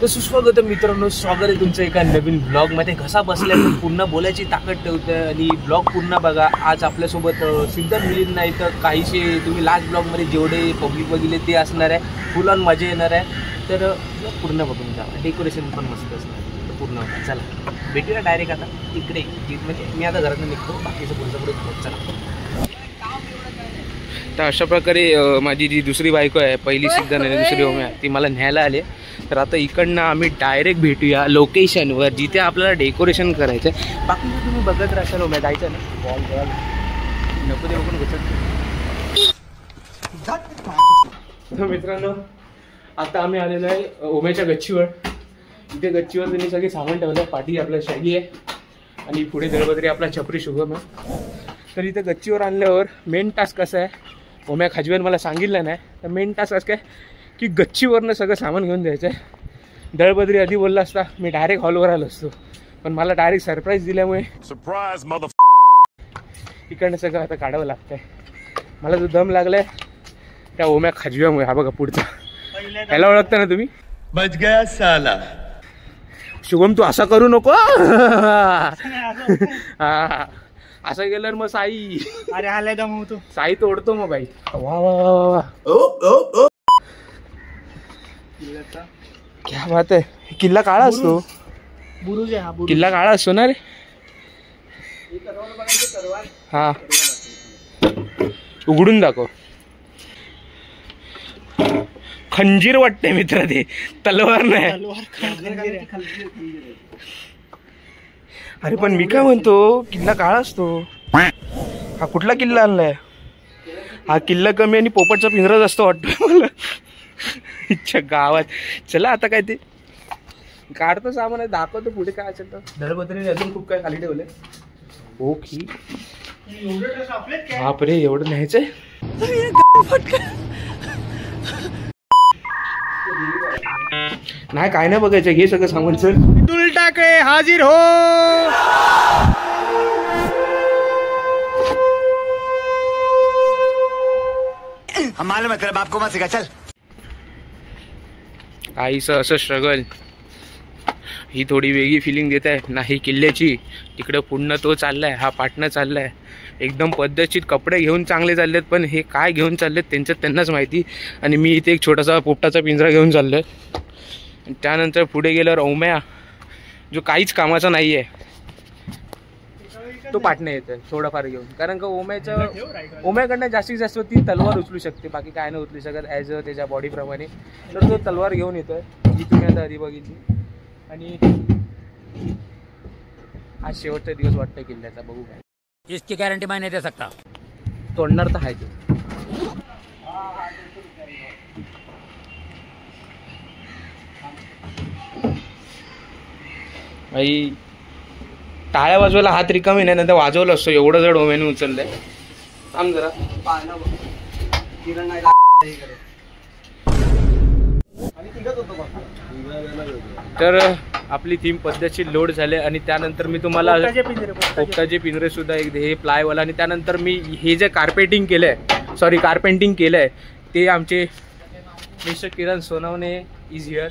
तर सुस्वागत मित्रांनो, स्वागत आहे तुमचं एका नवीन ब्लॉगमध्ये. घसा बसल्या तर पूर्ण बोलायची ताकद ठेवतं आणि ब्लॉग पूर्ण बघा. आज आपल्यासोबत सिद्धार्थ मिलिंद नाही तर काहीशे तुम्ही लास्ट ब्लॉगमध्ये जेवढे पब्लिक बघितले ते असणार आहे. फुल ऑन मजा येणार आहे. तर ब्लॉग पूर्ण बघून जा. डेकोरेशन पण मस्त असणार. तर पूर्ण चला भेटूया डायरेक्ट आता इकडे. म्हणजे मी आता घरातून निघतो, बाकीचं पुढचं पुढे चला. तर अशा प्रकारे माझी जी दुसरी बायको आहे, पहिली सिद्धार्थ आणि दुसरी ओम्या, ती मला न्यायला आले. तर आता इकडनं आम्ही डायरेक्ट भेटूया लोकेशनवर जिथे आपल्याला डेकोरेशन करायचं आहे. बाकी तुम्ही बघत राहशाल. ओम्या जायचं ना, बॉल बॉल नको ते बघून घुसत. तर मित्रांनो, आता आम्ही आलेलो आहे ओम्याच्या गच्चीवर. इथे गच्चीवर त्यांनी सगळे सामान ठेवलं आहे. पाठी आपल्या शॅगी आहे आणि पुढे दळबद्री आपला छपरी शुभम आहे. तर इथे गच्चीवर आणल्यावर मेन टास्क कसा आहे, ओम्या खाजवेन मला सांगितलं नाही. तर मेन टास्क असं काय की गच्चीवरनं सगळं सामान घेऊन द्यायचं आहे. दळबद्री आधी बोलला असता मी डायरेक्ट हॉलवर आलो असतो, पण मला डायरेक्ट सरप्राईज दिल्यामुळे इकडनं सगळं आता काढावं लागतंय. मला जो दम लागलाय त्या ओम्या खाजव्यामुळे. हा बघा पुढचा, याला ओळखता ना तुम्ही? बच गया साला. शुभम तू असा करू नको. हा असं गेलं मग साई. अरे आलाय दम तू. साई तोडतो मग बाई. वा वा वा वा, क्या बात आहे. किल्ला काळा असतो. बुरुज आहे हा. किल्ला काळा असतो ना रे. हा उघडून दाखव. खंजीर वाटते मित्र, ते तलवार नाही. अरे पण मी काय म्हणतो, किल्ला काळा असतो. हा कुठला किल्ला आणलाय? हा किल्ला कमी आणि पोपटचा पिंजरा जास्त वाटतो मला. इच्छा गावात. चला आता काय ते काढतो सामान, दाखवतो पुढे काय असेल. तर दळबद्रीने अजून खूप काय खाली ठेवलंय. ओके बापरे, एवढं न्यायचंय. नाही काय नाही बघायचं, हे सगळं सामान. चल उलटा के हाजिर हो. हम मालूम है तेरे बाप को मत सिखा. चल आईचं असं स्ट्रगल, ही थोडी वेगळी फिलिंग देत आहे. नाही किल्ल्याची तिकडं पुढनं तो चाललाय, हा पाटणं चाललाय. एकदम पद्धतशीर कपडे घेऊन चांगले चाललेत, पण हे काय घेऊन चाललेत त्यांच्यात त्यांनाच माहिती. आणि मी इथे एक छोटासा पोपटाचा पिंजरा घेऊन चाललोय. त्यानंतर पुढे गेल्यावर ओम्या जो काहीच कामाचा नाही आहे तो पाटणं येतोय थोडंफार घेऊन. कारण का ओम्याकडनं जास्तीत जास्त ती तलवार उचलू शकते, बाकी काय नाही उचलू शकत ॲज अ त्याच्या बॉडीप्रमाणे. तर तो तलवार घेऊन येतोय, जी तुम्ही आता आधी बघितली. आणि आज शेवटचा दिवस वाटतं किल्ल्याचा. बघू काय, इसकी गारंटी मैं नहीं दे सकता. तोडणार तर आहे ते. भाई टाळ्या वाजवायला हात रिकामी नाही, नंतर वाजवलं असतो. एवढं जड ओम्याने उचललंय. थांब जरा. तर आपली थीम पद्धतशीर लोड झाले. आणि त्यानंतर मी तुम्हाला पोपटाचे पिंजरे सुद्धा एक हे प्लायवाला. आणि त्यानंतर मी हे जे कार्पेंटिंग केलंय ते आमचे mister Kiran Sonawane is here.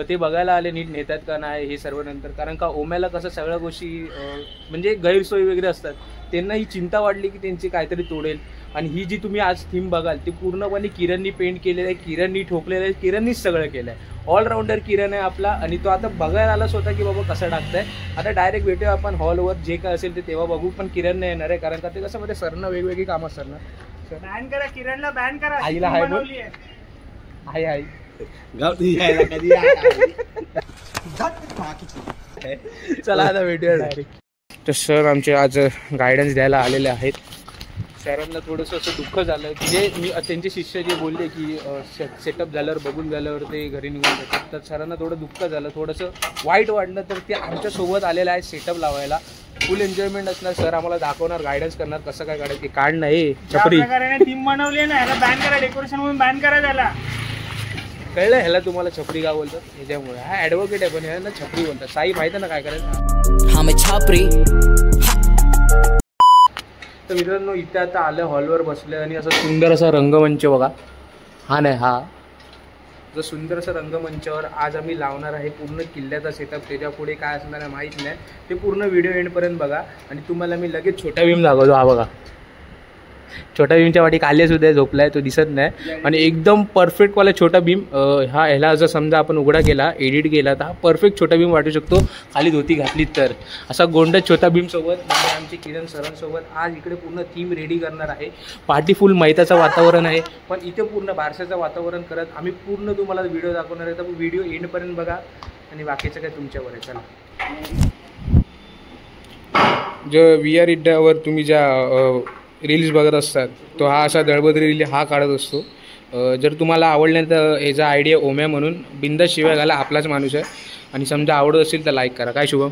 ते बघायला आले नीट नेतात का नाही हे सर्व नंतर. कारण का ओम्याला कसं सगळ्या गोष्टी म्हणजे गैरसोयी वगैरे असतात, त्यांना ही चिंता वाढली की त्यांची काहीतरी तोडेल. आणि ही जी तुम्ही आज थीम बघाल ती पूर्णपणे किरणनी पेंट केलेलं आहे, किरणनी ठोकलेलं आहे, किरणनीच सगळं केलं आहे. ऑलराऊंडर किरण आहे आपला. आणि तो आता बघायला आलाच होता की बाबा कसं टाकताय. आता डायरेक्ट भेटूया आपण हॉलवर, जे काय असेल ते तेव्हा बघू. पण किरण नाही येणार आहे, कारण का ते कसं मध्ये सरनं वेगवेगळी कामं असतात ना. बॅन करा किरणला, बॅन करा. आईला हाय बोल. हाय हाय. चला आता भेटूया डायरेक्ट. तर सर आमचे आज गायडन्स द्यायला आलेले आहेत. सरांना थोडंसं असं दुःख झालं की जे मी त्यांचे शिष्य जे बोलले की सेटअप झाल्यावर बघून झाल्यावर ते घरी निघून जातात. तर सरांना थोडं दुःख झालं, थोडंसं वाईट वाटलं. तर ते आमच्यासोबत आलेलं आहे सेटअप लावायला. फुल एन्जॉयमेंट असणार. सर आम्हाला दाखवणार, गायडन्स करणार कसं काय काढायचं. काढ नाही छपरी थीम बनवली ना, ह्याला बॅन करा. डेकोरेशन म्हणून बॅन करा त्याला. कळलं ह्याला तुम्हाला छपरी का बोलतात ह्याच्यामुळे. हा ॲडव्होकेट आहे पण ह्याला छपरी बोलतात. साई माहिती आहे ना काय करायचं. छपरी. तर मित्रांनो इथे आता आलं, हॉलवर बसले आणि असं सुंदर असा रंगमंच बघा. हा नाही हा जो सुंदरसं रंगमंचावर आज आम्ही लावणार आहे पूर्ण किल्ल्याचा सेटअप. त्याच्या पुढे काय असणार आहे माहीत नाही, ते पूर्ण व्हिडिओ एंडपर्यंत बघा. आणि तुम्हाला मी लगेच छोटा भीम दाखवतो. हा बघा, छोटा भीमच्या वाटी काल्यासुद्धा झोपला आहे, तो दिसत नाही. आणि एकदम परफेक्टवाला छोटा भीम. हा ह्याला जर समजा आपण उघडा केला, एडिट केला, तर हा परफेक्ट छोटा भीम वाटू शकतो खाली धोती घातली तर. असा गोंड छोटा भीमसोबत म्हणजे आमचे किरण सरांसोबत आज इकडे पूर्ण थीम रेडी करणार आहे. पार्टी फुल मैताचं वातावरण आहे, पण इथे पूर्ण बारशाचं वातावरण करत आम्ही पूर्ण तुम्हाला व्हिडिओ दाखवणार आहे. तर व्हिडिओ एंडपर्यंत बघा आणि बाकीचं काय तुमच्यावर आहे. चला, जो VR इंडियावर तुम्ही ज्या रील्स बघत असतात, तो हा असा दळबद्री रील हा काढत असतो. जर तुम्हाला आवडलं तर ह्याचा आयडिया ओम्या म्हणून बिंदास शिवाय घाला, आपलाच माणूस आहे. आणि समजा आवडत असेल तर लाईक करा. काय शुभम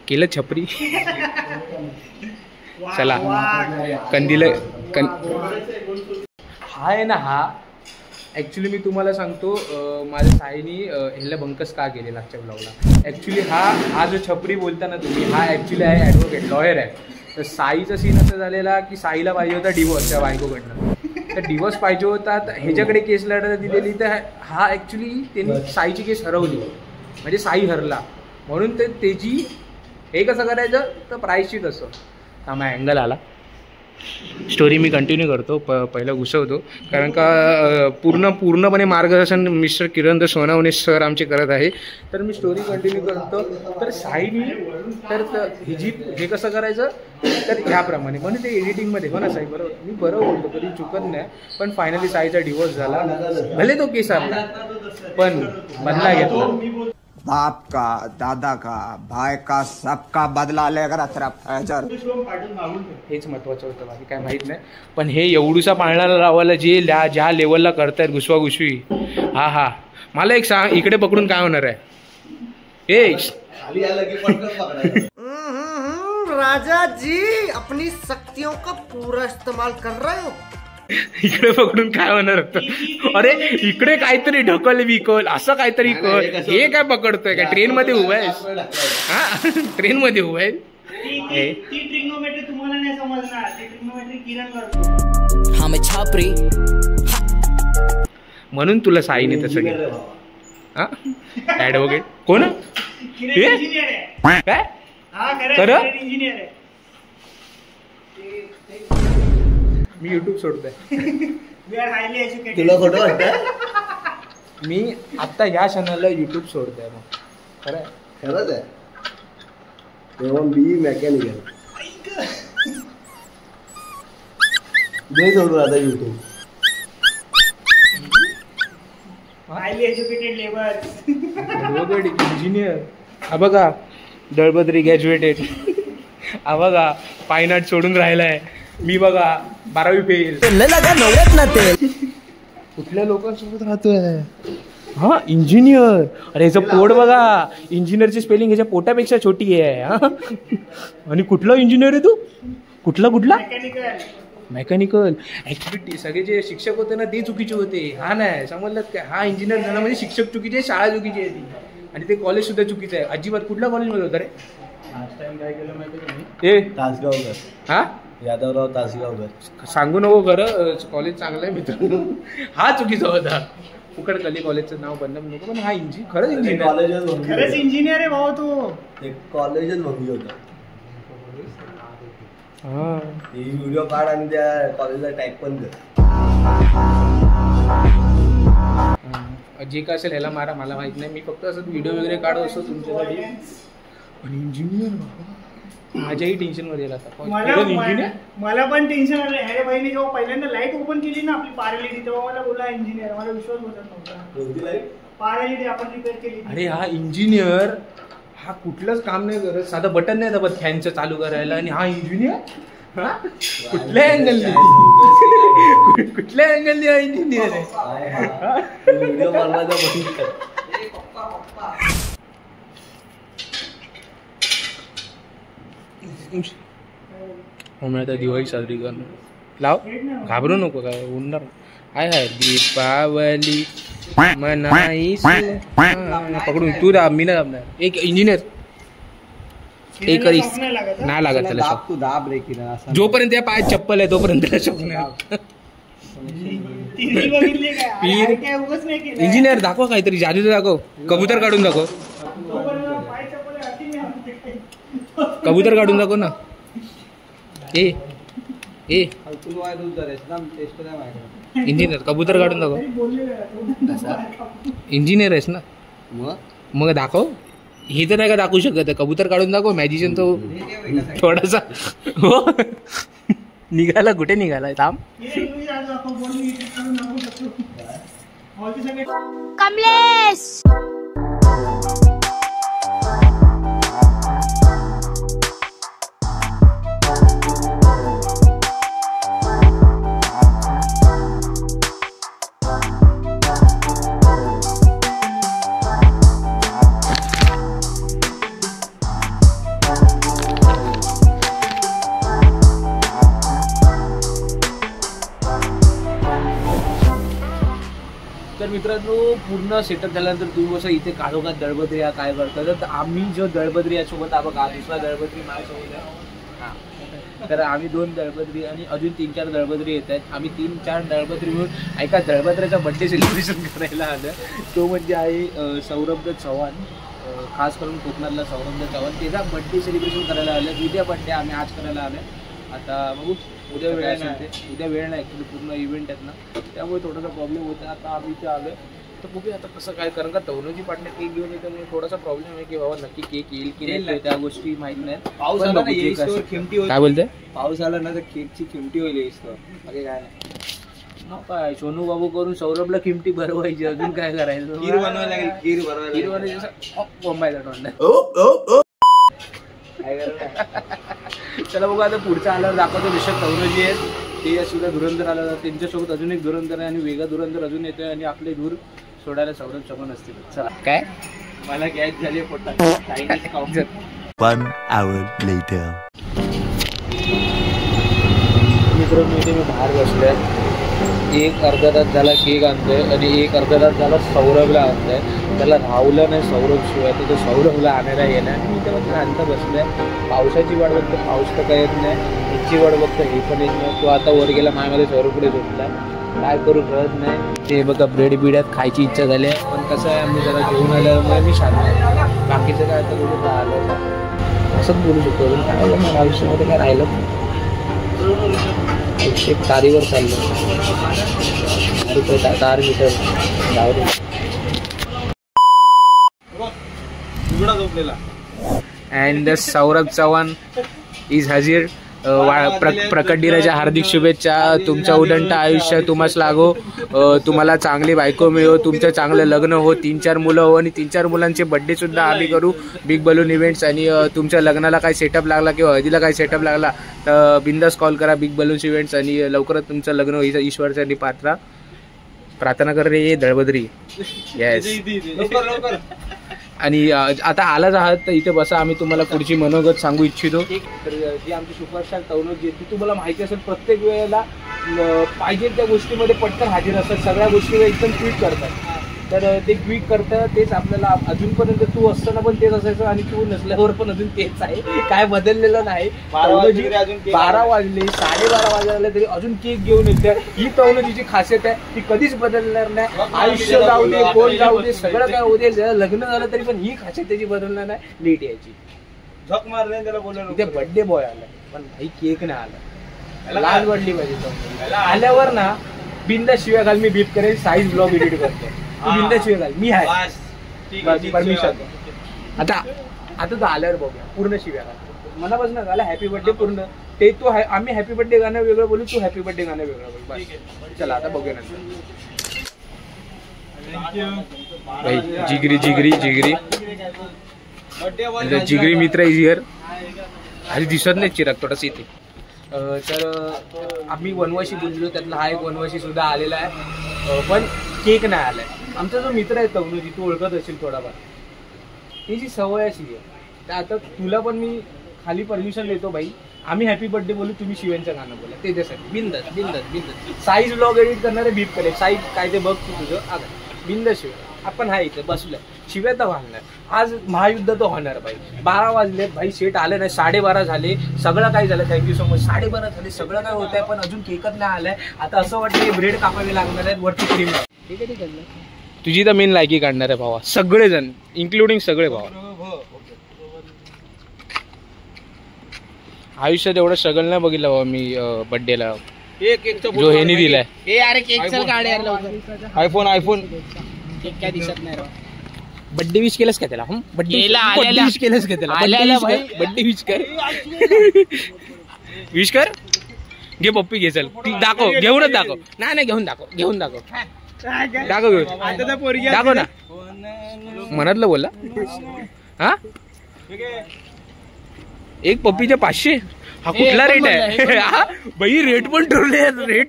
केलं छपरी. चला कंदील हा आहे ना, हा ॲक्च्युली मी तुम्हाला सांगतो, माझ्या साईनी ह्याला बंकस का केले मागच्या ब्लॉगला. ॲक्च्युली हा जो छपरी बोलता ना तुम्ही, हा ॲक्च्युली आहे ॲडव्होकेट, लॉयर आहे. तर साईचा सीन असं झालेला की साईला पाहिजे होता डिवोर्स त्या बायकोकडनं. तर डिवोर्स पाहिजे होता, तर ह्याच्याकडे केस लढत दिलेली. तर हा ॲक्च्युली त्यांनी साईची केस हरवली, म्हणजे साई हरला. म्हणून ते त्याची हे कसं करायचं, तर प्रायश्चित असं. हा माझा अँगल आला. स्टोरी मी कंटिन्यू करतो, पहिलं घुसवतो, कारण का पूर्णपणे मार्गदर्शन मिस्टर किरण सोनावणे सर आमचे करत आहे. तर मी स्टोरी कंटिन्यू करतो. तर साईनी तर हे कसं करायचं, तर ह्याप्रमाणे म्हणजे ते एडिटिंगमध्ये हो ना साई, बरोबर मी बरोबर बोलतो, कधी चुकत नाही. पण फायनली साईचा डिवोर्स झाला, भले तो केस आला पण बदला घेतला. बाप का, दादा का, भाई का, सबका बदला लेकर हेच महत्वाचं होतं, बाकी काय माहीत नाही. पण हे एवढूसा पाळणारा लावायला जे ज्या लेवलला करतायत घुसवाघुसवी, हा मला एक सांग, इकडे पकडून काय होणार आहे. राजा जी अपनी शक्तियों का पूरा इस्तेमाल कर रहे हो. इकडे पकडून काय होणार होतं. अरे इकडे काहीतरी ढकल विकल असं काहीतरी कर. हे काय पकडतोय का, ट्रेन मध्ये उभा आहेस. हा ट्रेन मध्ये उभा आहे. ती ट्रिग्नोमेट्री तुम्हाला नाही समजणार, ती ट्रिग्नोमेट्री किरण करतो. हा मैं छापरी. म्हणून तुला साईने तसं केलं. हा ॲडव्होकेट कोण इंजिनियर आहे काय, हा खरं इंजिनियर आहे. मी युट्यूब सोडतोय. तुला खोटं वाटतं. मी आता ह्या क्षणाला युट्यूब सोडतोय. मग खरं खरंच आहे. तेव्हा बी मेकॅनिकल दे सोडून आता YouTube. Highly educated labour, engineer. हा बघा दळबद्री ग्रॅज्युएटेड. हा बघा फाईन आर्ट सोडून राहिलाय. मी बघा 12वी फेल. कुठल्या लोकांसोबत राहतोय. हा इंजिनियर. अरे ह्याचं पोट बघा, इंजिनियरची स्पेलिंग ह्याच्या पोटापेक्षा छोटी आहे. हा आणि कुठला इंजिनियर आहे तू, कुठला मेकॅनिकल. ऍक्च्युली सगळे जे शिक्षक होते ना ते चुकीचे होते. हा नाही समजलं काय, हा इंजिनियर झाला म्हणजे शिक्षक चुकीचे, शाळा चुकीची आहे ती, आणि ते कॉलेज सुद्धा चुकीचं आहे. अजिबात. कुठल्या कॉलेजमध्ये होतं रे लास्ट टाइम, काय केलं माहिती ते तासगावकर. हा यादवराव तासगावकर. सांगू नको खरं, कॉलेज चांगलं आहे मित्र. हा चुकीचा होता. फुकट कली कॉलेजचं नाव बदनाम नको, पण हा खरंच इंजिनियर, खरंच इंजिनियर आहे भाऊ तू. कॉलेजच भंगी होता. हा व्हिडिओ काढ आणि त्या कॉलेजला टॅग पण कर. जे काय असेल ह्याला मारा, मला माहित नाही. मी फक्त असं व्हिडिओ वगैरे काढत असतो तुमच्यासाठी. आणि इंजिनियर माझ्याही टेन्शन मध्ये गेला आता. मला पण टेन्शन आलं. ह्या बहिणी जेव्हा पहिल्यांदा लाईट ओपन केली ना आपली पार्लेली, तेव्हा मला बोला इंजिनियर. मला विश्वास बसत नव्हता. पार्लेली आपण रिपेअर केली. अरे हा इंजिनियर, हा कुठलंच काम नाही करत, साधं बटन नाही दाबत फॅनचं चालू करायला, आणि हा इंजिनियर. हा कुठल्या अँगलने, कुठल्या अँगलने हा इंजिनियर आहे. व्हिडिओ बनवायचा बघितलं. आता दिवाळी साजरी करणं. लाव, घाबरू नको, काय उडणार आहे. दीपावली मनाई पकडून तू दाब, मी नाही दाबणार. एक इंजिनियर एक नाही लागत त्याला. तू दाब रे किरण. जोपर्यंत त्या पायात चप्पल आहे तोपर्यंत त्याला शॉक नाही. तिन्ही बघितली काय पीर. आणि काय उगाच नाही केलं इंजिनियर दाखव काहीतरी जादू दाखव. कबूतर काढून दाखव. पाय चपले हाती मी आणते काय. कबूतर काढून दाखव ना. ए इंजिनियर कबूतर काढून दाखव. तरी बोललेलं आहे तो. इंजिनियर आहेस ना मग दाखव. हे तर नाही का दाखवू शकत. कबूतर काढून दाखव. मॅजिशियन तो थोडासा हो निघाला. कुठे निघालाय थांब. हे इंग्लिश आज दाखव, बोल मी इथे करून दाखवू शकतो. हॉलचे सगळे कमलेश तर मित्रांनो पूर्ण सेटअप झाल्यानंतर तुम्ही कसं इथे काढोखात दळबद्री हा काय करतात. तर आम्ही जो दळबद्री यासोबत आपण दुसरा दळबद्री माझ्यासोबत आहे. हां तर आम्ही 2 दळबद्री आणि अजून 3-4 दळबद्री येत आहेत. आम्ही 3-4 दळबद्री मिळून एका दळबद्राचा बड्डे सेलिब्रेशन करायला आलं. तो म्हणजे आहे सौरभ चव्हाण, खास करून कोकणातला सौरभ चव्हाण. त्याचा बड्डे सेलिब्रेशन करायला आलं. उद्या बड्डे आम्ही आज करायला आलो. आता बघू उद्या वेळ असेल ते. उद्या वेळ नाही ॲक्च्युली पूर्ण इव्हेंट आहेत ना, त्यामुळे थोडासा प्रॉब्लेम होता. आता आम्ही इथे आलो आहे तर बघूया आता कसं काय. कारण का तवनोजी पाटणे केक घेऊन येतो म्हणून थोडासा प्रॉब्लेम आहे की बाबा नक्की केक येईल की नाही त्या गोष्टी माहीत नाहीत. पाऊस आला ना किमती होईल. काय बोलते. पाऊस आला ना तर केकची किमती होईल बाकी काय नाही. काय सोनू बाबू करून सौरभला किमती भरवायची. अजून काय करायचं. खीर बनवायला लागेल. खीर बनवायचं बोंबायला तोंड. काय करायला. चला बघा आता पुढचा आल्यावर दाखवतो. ऋषभ तवनोजी आहेत ते सुद्धा धुरंधर आला. त्यांच्यासोबत अजून एक धुरंधर आहे आणि वेगळा धुरंधर अजून येतोय आणि आपले दूर सोडायला सौरभ चव्हाण असतील. चला काय मला गॅस झाली पोटात. चायनीज खाऊ. 1 hour later. मित्रांनो इथे मी बाहेर बसलोय. एक अर्धा तास झाला केक आणतोय आणि एक अर्धा तास झाला सौरभला आणतोय. त्याला राहुलं नाही सौरभ शिवाय तर तो सौरभला आणायला येणार. मी इथे बघतो आणता बसलोय. पावसाची वाट बघतो. पाऊस तर काय येत नाही. हिची वाट बघतो. हे पण येत नाही. तो आता वर गेला माझ्यामध्ये सौरभकडे झोपला. काय करू कळत नाही. ते बघा ब्रेड बिड्यात खायची इच्छा झाली आहे. पण कसं आहे आम्ही जरा घेऊन आल्यामुळे मी शांत आहे. बाकीचं काय तर बोलू आलं असंच बोलू शकतो. अजून काय मला आयुष्यामध्ये काय राहिलं आयुष्य तारीवर चाललं. तार मीटर गावरी अँड सौरभ चव्हाण इज हजीर. प्रकट दिनाच्या हार्दिक शुभेच्छा. तुमच्या उदंड आयुष्य तुम्हाच लागो. तुम्हाला चांगली बायको मिळो. तुमचं चांगलं लग्न हो. 3-4 मुलं हो आणि 3-4 मुलांचे बड्डे सुद्धा आम्ही करू. Big balloon events. आणि तुमच्या लग्नाला काय सेटअप लागला किंवा हळदीला काय सेटअप लागला तर बिंदास कॉल करा बिग बलून्स इव्हेंट्स. आणि लवकरच तुमचं लग्न होईल ईश्वरच्या प्रार्थना कर रे दळबद्री. येस आणि आता आलाच आहात तर इथे बसा. आम्ही तुम्हाला पुढची मनोगत सांगू इच्छितो. तर जी आमची सुपरस्टार तवनोजी ती तुम्हाला माहिती असेल प्रत्येक वेळेला पाहिजे त्या गोष्टीमध्ये पटकन हाजीर असतात. सगळ्या गोष्टी एकदम क्विक करतात. तर ते क्विक करतं तेच आपल्याला अजूनपर्यंत तू असताना पण तेच असायचं आणि तू नसल्यावर पण अजून तेच आहे. काय बदललेलं नाही. 12 वाजले 12:30 वाजले तरी अजून केक घेऊन येते. ही तवनोजीची खासियत आहे. ती कधीच बदलणार नाही. आयुष्य जाऊ दे कोण जाऊ दे सगळं काय होऊ दे. लग्न झालं तरी पण ही खासियत त्याची बदलणार नाही. लेट यायची. झक मारले त्याला बोललो. इथे बर्थडे बॉय आला पण भाई केक नाही आला. लाज वाढली पाहिजे. आल्यावर ना बिंदा शिव्या घाल. मी बीप करेन. साईज ब्लॉग एडिट करतो. तू बिंदा शिव्या घाल. मी आहे परमिशन. आता तो आल्यावर बघूया पूर्ण शिव्या घाल. मनापासून झाला हॅपी बर्थडे पूर्ण. ते तू आम्ही हॅपी बर्थडे गाणं वेगळं बोलू. तू हॅपी बर्थडे गाणं वेगळं बोल. बस चला आता बघूया नंतर. भाई जिगरी जिगरी जिगरी जिगरी मित्र इज हिअर. आधी दिसत नाही चिराग थोडासा इथे. तर आम्ही वनवाशी बोललो त्यातला हा एक वनवाशी सुद्धा आलेला आहे पण केक नाही आलाय. आमचा जो मित्र आहे तवनोजी तू ओळखत असेल थोडाफार. त्याची सवय अशी आहे. तर आता तुला पण मी खाली परमिशन देतो भाई. आम्ही हॅपी बर्थडे बोलू तुम्ही शिवांचं गाणं बोला त्याच्यासाठी. बिंदास बिंदास बिंदास. साईज ब्लॉग एडिट करणारे बीप करे. साईज काय ते बघ तू तुझं. बिंदास शिव आपण हा इथे बसलोय. शिव्या तर घालणार. आज महायुद्ध तर होणार भाई. 12 वाजले भाई, शेट आले नाही, 12:30 झाले, सगळं काय झालं. Thank you so much. 12:30 झाले, सगळं काय होत आहे, पण अजून केकच नाही आलाय. आता असं वाटतं ब्रेड कापावे लागणार आहेत, वरती क्रीम. तुझी तर मेन लायकी काढणार आहे भावा, सगळेजण इंक्लुडिंग सगळे भावा. आयुष्यात एवढं स्ट्रगल नाही बघितलं बाबा मी बर्थडेला, जो ह्यानी दिलाय. आयफोन काय दिसत नाही. बर्थडे विश केलंस का त्याला? बर्थडे विश केलंस का त्याला? बर्थडे विश कर, विश कर. घे पप्पी, घे, चल दाखव, घेऊनच दाखव. नाही घेऊन दाखव, घेऊन दाखव, दाखव ना. मनातलं बोला. हा, एक पप्पीचे 500. हा कुठला रेट आहे? बाई रेट पण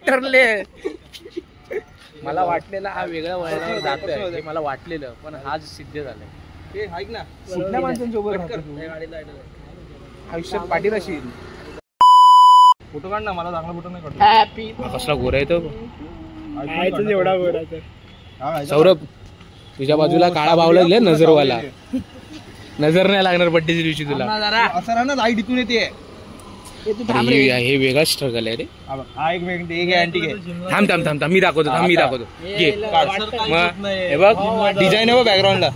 ठरले. मला वाटलेलं हा वेगळ्या वळणावर जातोय, मला वाटलेलं, पण हा सिद्ध झालाय. ऐक ना, कुठल्या माणसांसोबत आयुष्यात पाठीराशी. फोटो काढ ना, मला चांगला फोटो नाही काढतो. हॅपी. कसला गोरा आहे तो, एवढा गोरा. सौरभ, तुझ्या बाजूला काळा भाव लागले नजरवाला. नजर नाही लागणार बड्डेच्या दिवशी तुला. असं राहणार, लाईट इथून येते. हे वेगळा स्ट्रगल आहे रे. हा एक मिनिट, एक अँटी घे. थांब, मी दाखवतो. घे, मग हे बघ डिझाईन आहे बॅकग्राऊंडला.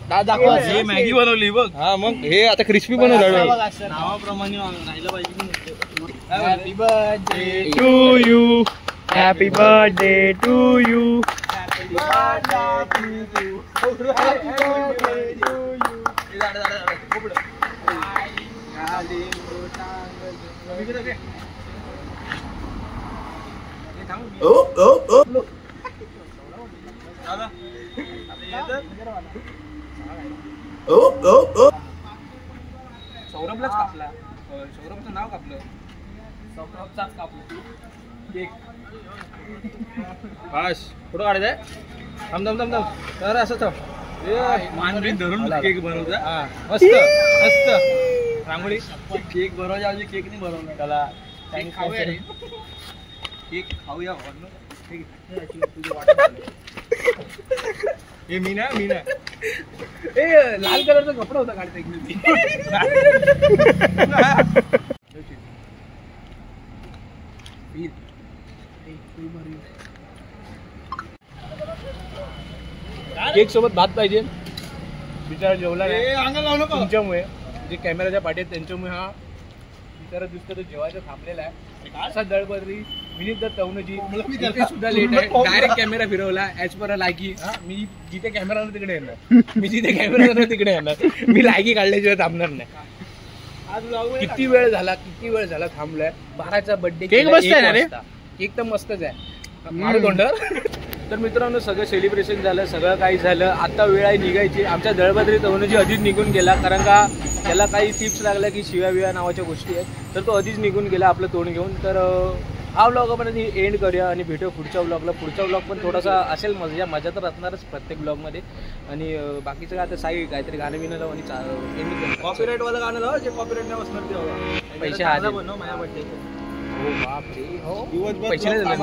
दाखवा. हे मॅगी बनवली बघ. हा, मग हे आता क्रिस्पी बनवलं. नावाप्रमाणे राहिलं पाहिजे. Happy birthday to you, happy birthday to you, happy birthday to you. सौरभलाच कापला, सौरभचं नाव कापलं, सौरभचाच कापलं केक. बस फोटो काढायचा. थांब तर असं मानबिन धरून केक बनवता. मस्त रांगोळी. केक बनवायच्या आधी केक नाही बनवला त्याला. केक खाऊया. हे मीना लाल कलरचा कपडा होता काढता केक सोबत भात पाहिजे. बिचारा जेवला नाही तुमच्यामुळे, जे कॅमेराच्या पाठी आहेत त्यांच्यामुळे हा बिचारा दिसतो तो जेवायचा थांबलेला आहे. असा दळबदरी विनीत दत्त तवनजी सुद्धा लेट आहे. डायरेक्ट कॅमेरा फिरवला ऍज पर लायकी. मी जिथे कॅमेरा तिकडे येणार, तिकडे येणार. मी लायकी काढल्याशिवाय थांबणार नाही. किती वेळ झाला थांबलाय. 12चा बर्थडे. केक मस्त आहे ना रे? केक तर मस्तच आहे. मारू तोंडावर. तर मित्रांनो, सगळं सेलिब्रेशन झालं, सगळं काही झालं. आता वेळ आहे निघायची. आमच्या दळबद्री तवनजी आधीच निघून गेला, कारण का त्याला काही टिप्स लागल्या की शिव्या नावाच्या गोष्टी आहेत, तर तो आधीच निघून गेला आपलं तोंड घेऊन. तर हा व्लॉग आपण एंड करूया आणि भेटूया पुढच्या व्लॉगला. पुढचा व्लॉग पण थोडासा असेल मजा तर असणारच प्रत्येक व्लॉगमध्ये. आणि बाकीचं काय आता साई काहीतरी गाणं बिणं लावून आणि कॉपीराईटवालं गाणं लाव, जे कॉपीराईट नाही बसणार ते पैसे हा बनव माझ्या बर्थडे. हो बाप रे, हो पैसे नाही